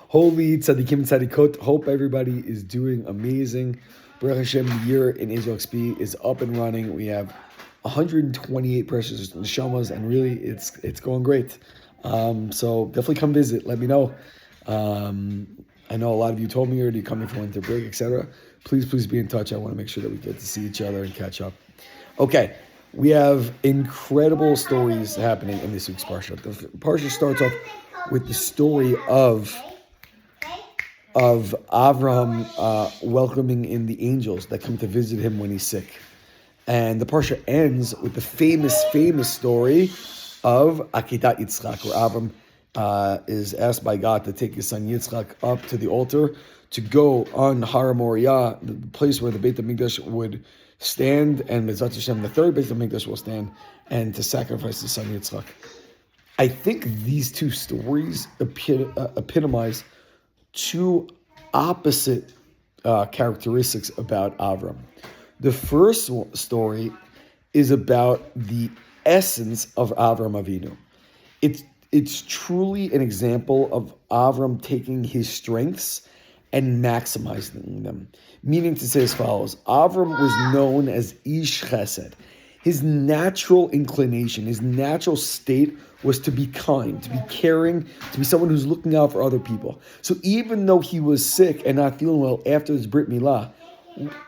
Holy tzaddikim tzaddikot. Hope everybody is doing amazing. Baruch Hashem, the year in Israel XP is up and running. We have 128 precious neshamas, and really, it's going great. So definitely come visit. Let me know. I know a lot of you told me already, coming from winter break, etc. Please be in touch. I want to make sure that we get to see each other and catch up. Okay, we have incredible stories happening in this week's parsha. The parsha starts off with the story of Avraham welcoming in the angels that come to visit him when he's sick. And the parsha ends with the famous story of Akedat Yitzchak, where Avram is asked by God to take his son Yitzchak up to the altar to go on Har Moriah, the place where the Beit HaMikdash would stand, and Mitzvot Hashem, the third Beit HaMikdash will stand, and to sacrifice his son Yitzchak. I think these two stories epitomize two opposite characteristics about Avram. The first story is about the essence of Avram Avinu. It's truly an example of Avram taking his strengths and maximizing them. Meaning to say as follows: Avram was known as Ish Chesed. His natural inclination, his natural state was to be kind, to be caring, to be someone who's looking out for other people. So even though he was sick and not feeling well after his Brit Milah,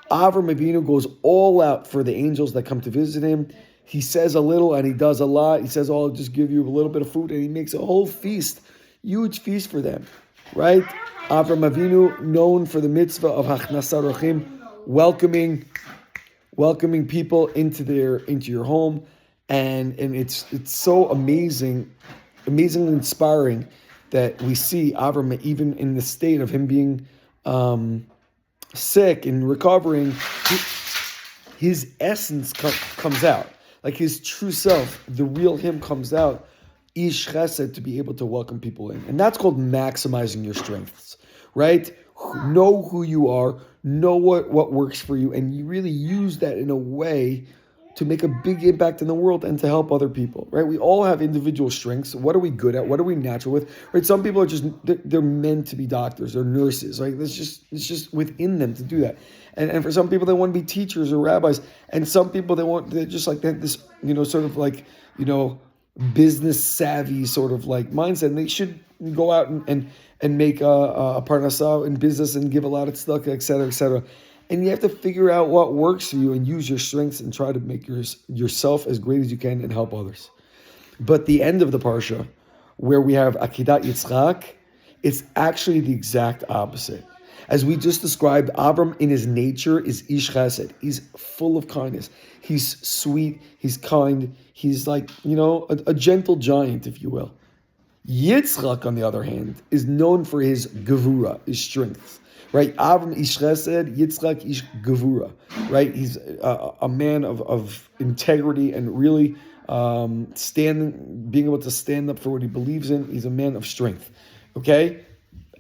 Avram Avinu goes all out for the angels that come to visit him. He says a little and he does a lot. He says, "Oh, I'll just give you a little bit of food," and he makes a whole feast, huge feast for them, right? Avram Avinu, known for the mitzvah of Hachnasat Orchim, welcoming people into your home, and it's so amazingly inspiring that we see Avram, even in the state of him being sick and recovering, his essence comes out. Like his true self, the real him comes out, Ish Chesed, to be able to welcome people in. And that's called maximizing your strengths, right? Know who you are, know what works for you, and you really use that in a way to make a big impact in the world and to help other people, right? We all have individual strengths. What are we good at? What are we natural with? Right? Some people are they're meant to be doctors or nurses, right? It's just within them to do that. And for some people, they want to be teachers or rabbis. And some people, they're just like this, sort of like, business savvy sort of like mindset. And they should go out and make a parnasah in business and give a lot of tzedakah, et cetera, et cetera. And you have to figure out what works for you and use your strengths and try to make yourself as great as you can and help others. But the end of the parsha, where we have Akedat Yitzchak, it's actually the exact opposite. As we just described, Avram in his nature is Ish Chesed. He's full of kindness. He's sweet. He's kind. He's like, a gentle giant, if you will. Yitzchak, on the other hand, is known for his gevura, his strength. Right? Avram Ish Chesed, Yitzchak Ish Gevura. Right? He's a man of integrity and really being able to stand up for what he believes in. He's a man of strength. Okay?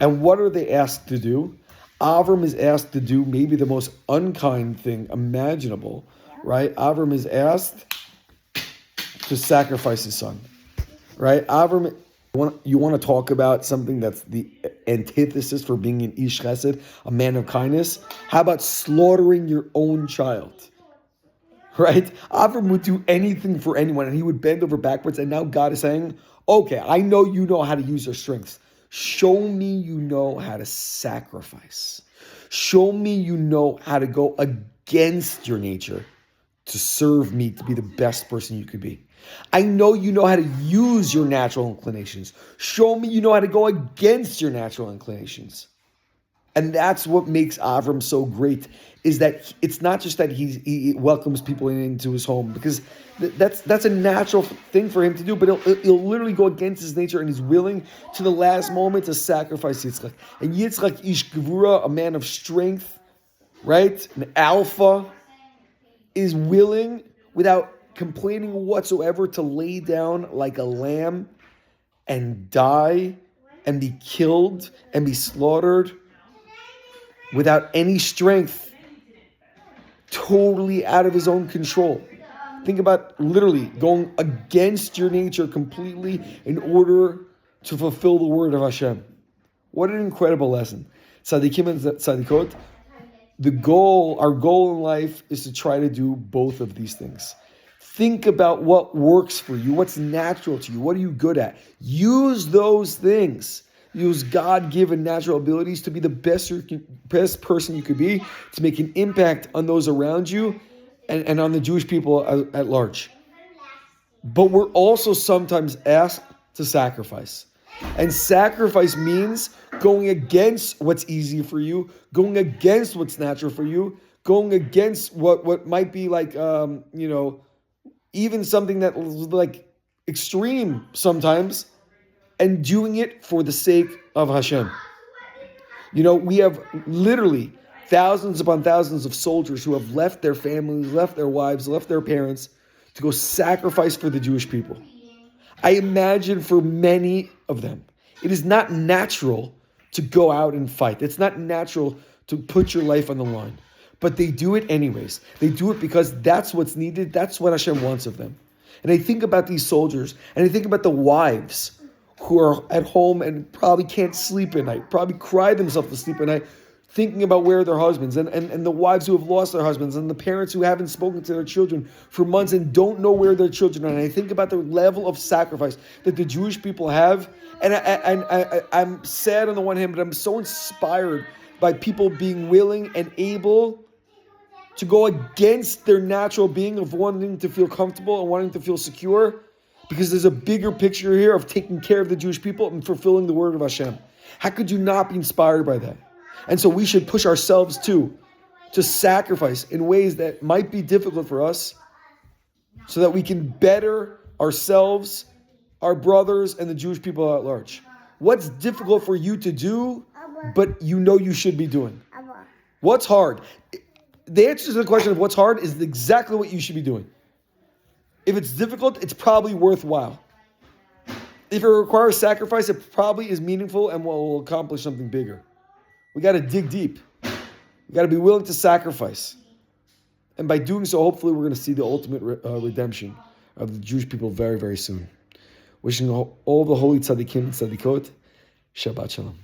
And what are they asked to do? Avram is asked to do maybe the most unkind thing imaginable, right? Avram is asked to sacrifice his son, right? Avram, you want to talk about something that's the antithesis for being an Ish Chesed, a man of kindness? How about slaughtering your own child, right? Avram would do anything for anyone, and he would bend over backwards, and now God is saying, okay, I know you know how to use your strengths. Show me you know how to sacrifice. Show me you know how to go against your nature to serve me, to be the best person you could be. I know you know how to use your natural inclinations. Show me you know how to go against your natural inclinations. And that's what makes Avram so great, is that it's not just that he welcomes people into his home, because that's a natural thing for him to do, but he'll literally go against his nature, and he's willing to the last moment to sacrifice Yitzchak. And Yitzchak Ish Gevura, a man of strength, right, an alpha, is willing without complaining whatsoever to lay down like a lamb and die and be killed and be slaughtered without any strength, totally out of his own control. Think about literally going against your nature completely in order to fulfill the word of Hashem. What an incredible lesson. Tzaddikim and tzaddikot, our goal in life is to try to do both of these things. Think about what works for you, what's natural to you, what are you good at. Use those things. Use God-given natural abilities to be the best person you could be, to make an impact on those around you and on the Jewish people at large. But we're also sometimes asked to sacrifice. And sacrifice means going against what's easy for you, going against what's natural for you, going against what might be like, even something that was like extreme sometimes, and doing it for the sake of Hashem. We have literally thousands upon thousands of soldiers who have left their families, left their wives, left their parents to go sacrifice for the Jewish people. I imagine for many of them, it is not natural to go out and fight. It's not natural to put your life on the line. But they do it anyways. They do it because that's what's needed. That's what Hashem wants of them. And I think about these soldiers, and I think about the wives who are at home and probably can't sleep at night, probably cry themselves to sleep at night, thinking about where are their husbands, and the wives who have lost their husbands, and the parents who haven't spoken to their children for months and don't know where their children are. And I think about the level of sacrifice that the Jewish people have, and I'm sad on the one hand, but I'm so inspired by people being willing and able to go against their natural being of wanting to feel comfortable and wanting to feel secure, because there's a bigger picture here of taking care of the Jewish people and fulfilling the word of Hashem. How could you not be inspired by that? And so we should push ourselves too to sacrifice in ways that might be difficult for us so that we can better ourselves, our brothers, and the Jewish people at large. What's difficult for you to do, but you should be doing? What's hard? The answer to the question of what's hard is exactly what you should be doing. If it's difficult, it's probably worthwhile. If it requires sacrifice, it probably is meaningful and will accomplish something bigger. We got to dig deep. We got to be willing to sacrifice. And by doing so, hopefully we're going to see the ultimate redemption of the Jewish people very, very soon. Wishing all the holy tzaddikim and tzaddikot, Shabbat Shalom.